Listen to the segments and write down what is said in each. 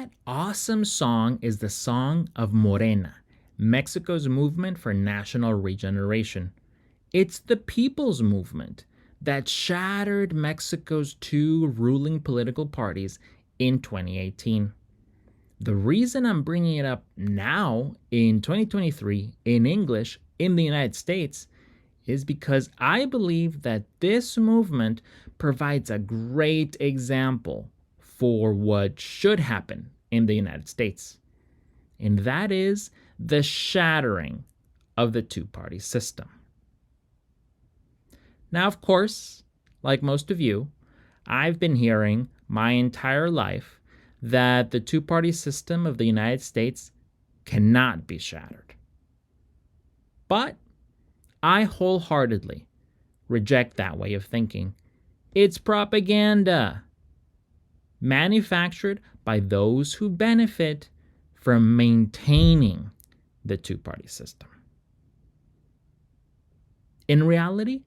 That awesome song is the song of Morena, Mexico's movement for national regeneration. It's the people's movement that shattered Mexico's two ruling political parties in 2018. The reason I'm bringing it up now in 2023 in English in the United States is because I believe that this movement provides a great example for what should happen in the United States. And that is the shattering of the two-party system. Now, of course, like most of you, I've been hearing my entire life that the two-party system of the United States cannot be shattered. But I wholeheartedly reject that way of thinking. It's propaganda, manufactured by those who benefit from maintaining the two-party system. In reality,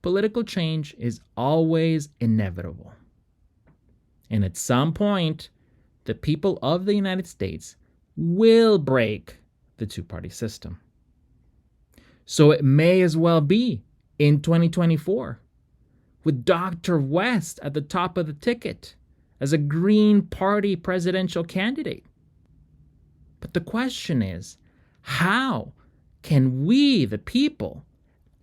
political change is always inevitable. And at some point, the people of the United States will break the two-party system. So it may as well be in 2024, with Dr. West at the top of the ticket as a Green Party presidential candidate. But the question is, how can we, the people,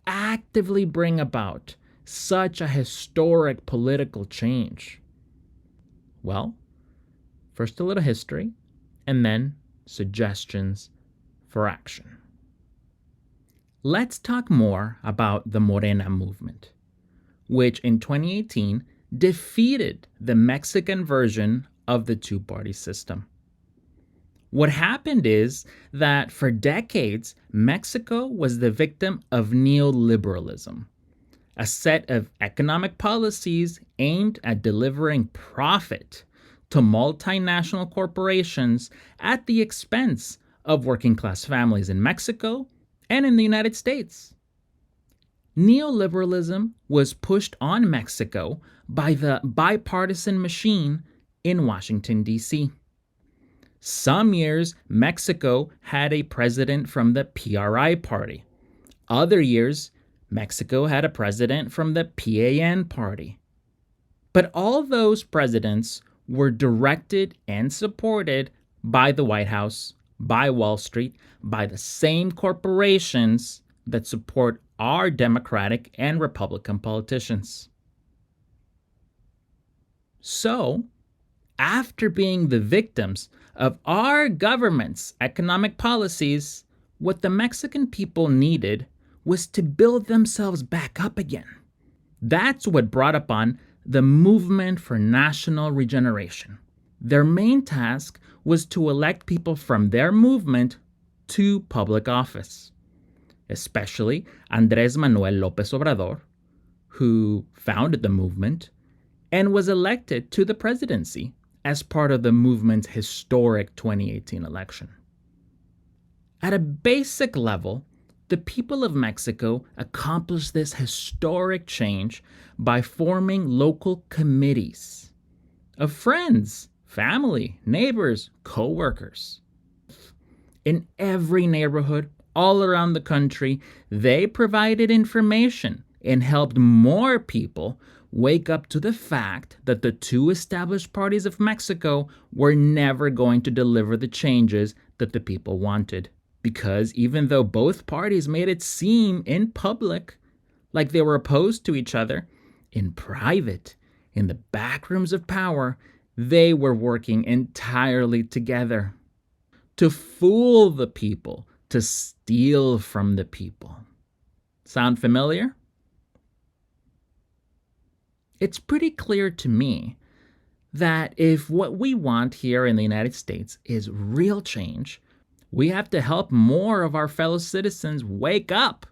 actively bring about such a historic political change? Well, first a little history, and then suggestions for action. Let's talk more about the Morena movement, which in 2018 defeated the Mexican version of the two-party system. What happened is that for decades, Mexico was the victim of neoliberalism, a set of economic policies aimed at delivering profit to multinational corporations at the expense of working-class families in Mexico and in the United States. Neoliberalism was pushed on Mexico by the bipartisan machine in Washington, D.C. Some years, Mexico had a president from the PRI party. Other years, Mexico had a president from the PAN party. But all those presidents were directed and supported by the White House, by Wall Street, by the same corporations that support our Democratic and Republican politicians. So, after being the victims of our government's economic policies, what the Mexican people needed was to build themselves back up again. That's what brought upon the movement for national regeneration. Their main task was to elect people from their movement to public office, especially Andrés Manuel López Obrador, who founded the movement and was elected to the presidency as part of the movement's historic 2018 election. At a basic level, the people of Mexico accomplished this historic change by forming local committees of friends, family, neighbors, co-workers. In every neighborhood, all around the country, they provided information and helped more people wake up to the fact that the two established parties of Mexico were never going to deliver the changes that the people wanted. Because even though both parties made it seem in public like they were opposed to each other, in private, in the back rooms of power, they were working entirely together to fool the people, to steal from the people. Sound familiar? It's pretty clear to me that if what we want here in the United States is real change, we have to help more of our fellow citizens wake up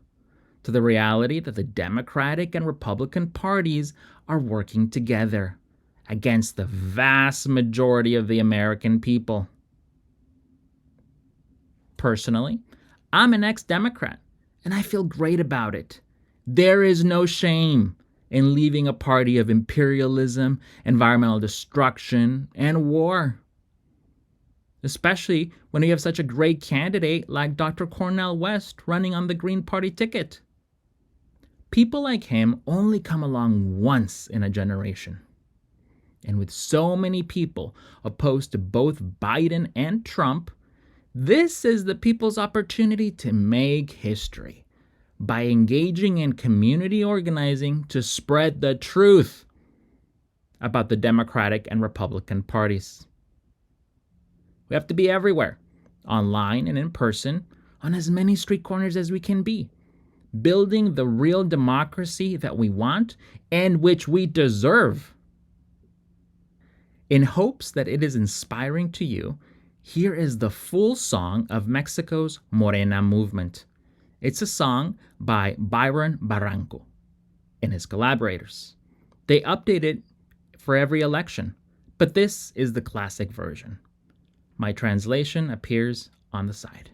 to the reality that the Democratic and Republican parties are working together against the vast majority of the American people. Personally, I'm an ex-Democrat, and I feel great about it. There is no shame in leaving a party of imperialism, environmental destruction, and war. especially when you have such a great candidate like Dr. Cornel West running on the Green Party ticket. People like him only come along once in a generation. And with so many people opposed to both Biden and Trump, this is the people's opportunity to make history by engaging in community organizing to spread the truth about the Democratic and Republican parties. We have to be everywhere, online and in person, on as many street corners as we can be, building the real democracy that we want and which we deserve. In hopes that it is inspiring to you, here is the full song of Mexico's Morena movement. It's a song by Byron Barranco and his collaborators. They update it for every election, but this is the classic version. My translation appears on the side.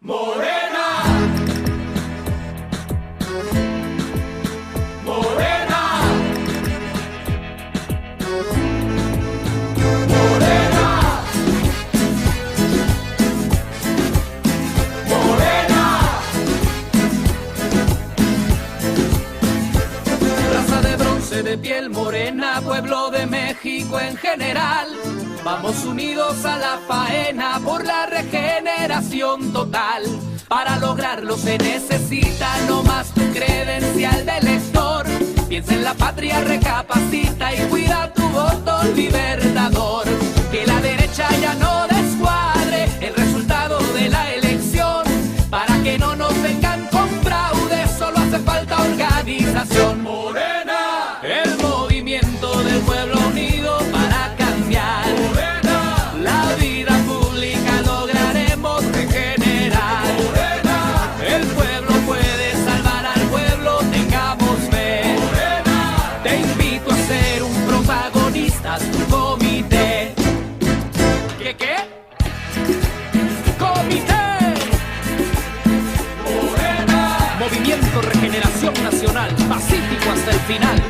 Morena! De piel morena, pueblo de México en general, vamos unidos a la faena por la regeneración total. Para lograrlo se necesita no más tu credencial de elector. Piensa en la patria, recapacita y cuida tu voto libertador. Que la derecha ya no descuadre el resultado de la elección. Para que no nos vengan con fraude, solo hace falta organización. Morena, el movimiento del pueblo unido para cambiar. Morena, la vida pública lograremos regenerar. Morena, el pueblo puede salvar al pueblo, tengamos fe. Morena, te invito a ser un protagonista, tu comité. ¿Qué? Comité. Morena, movimiento Regeneración Nacional, pacífico hasta el final.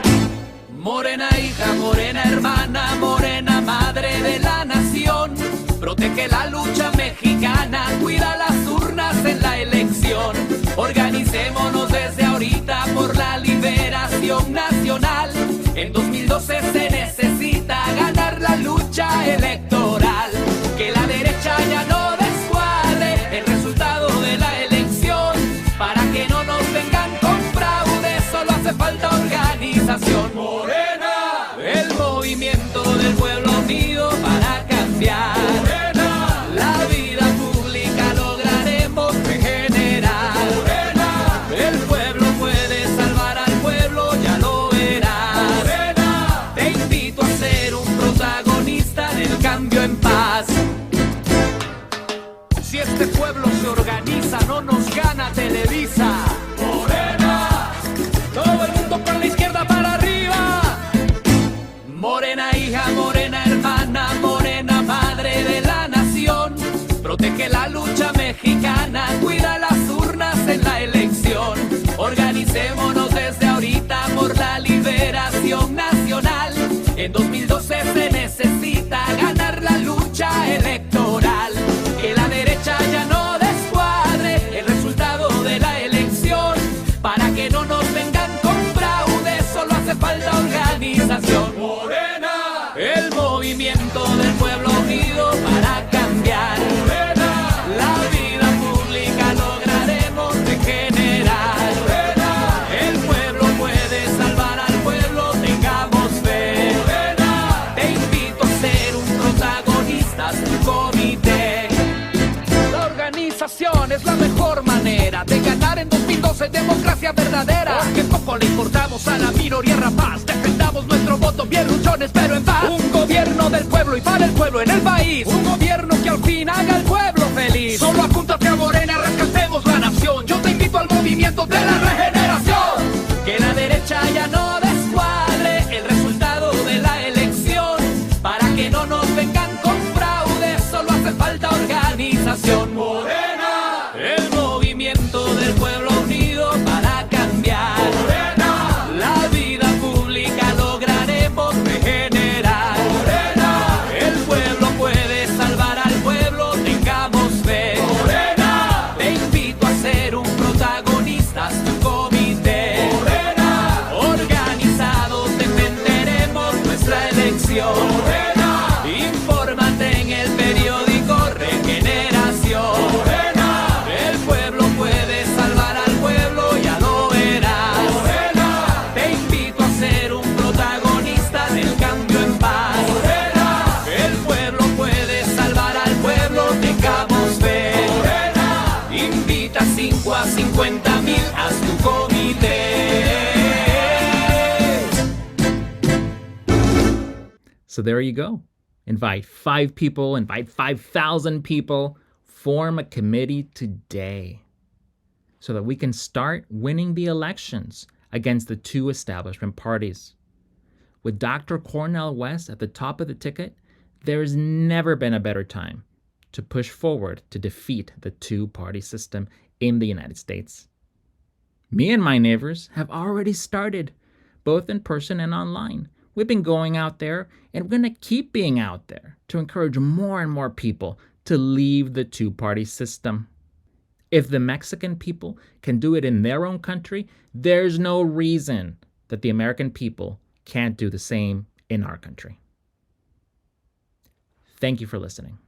Morena hija, morena hermana, morena madre de la nación. Protege la lucha mexicana, cuida las urnas en la elección. Organicémonos desde ahorita por la liberación nacional. En 2012 se necesita ganar la lucha electoral. Que la derecha ya no descuadre el resultado de la elección. Para que no nos vengan con fraude, solo hace falta organización. Morena, el movimiento del pueblo unido para cambiar. Morena, la vida pública lograremos regenerar. Morena, el pueblo puede salvar al pueblo, ya lo verás. Morena, te invito a ser un protagonista del cambio en paz. Si este pueblo se organiza, no nos gana Televisa. Morena, todo el mundo con la izquierda para arriba. Morena hija, morena hermana, morena madre de la nación. Protege la lucha mexicana, cuida las urnas en la elección. Organicémonos desde ahorita por la liberación nacional. En 2012 se necesita ganar la lucha electoral. Que la derecha ya no descuadre el resultado de la elección. Para que no nos vengan con fraude, solo hace falta organización. Morena, el movimiento del pueblo unido para cambiar. Morena, la vida pública lograremos regenerar. Morena, el pueblo puede salvar al pueblo, tengamos fe. Morena, te invito a ser un protagonista, tu comité. La organización es la mejor manera de ganar en 2012 democracia verdadera. Porque poco le importamos a la minoría rapaz. Defendamos nuestro voto bien luchones pero en paz. Un gobierno del pueblo y para el pueblo en el país. Un gobierno que al fin haga al pueblo feliz. Solo apúntate a Morena, rescatemos la nación. Yo te invito al movimiento de la regeneración. Que la derecha ya no descuadre el resultado de la elección. Para que no nos vengan con fraude, solo hace falta organización. Morena, el movimiento del pueblo unido para cambiar. Morena, la vida pública lograremos regenerar. Morena, el pueblo puede salvar al So there you go. Invite 5 people, invite 5,000 people, form a committee today so that we can start winning the elections against the 2 establishment parties. With Dr. Cornel West at the top of the ticket, there's never been a better time to push forward to defeat the 2-party system in the United States. Me and my neighbors have already started, both in person and online. We've been going out there, and we're going to keep being out there to encourage more and more people to leave the 2-party system. If the Mexican people can do it in their own country, there's no reason that the American people can't do the same in our country. Thank you for listening.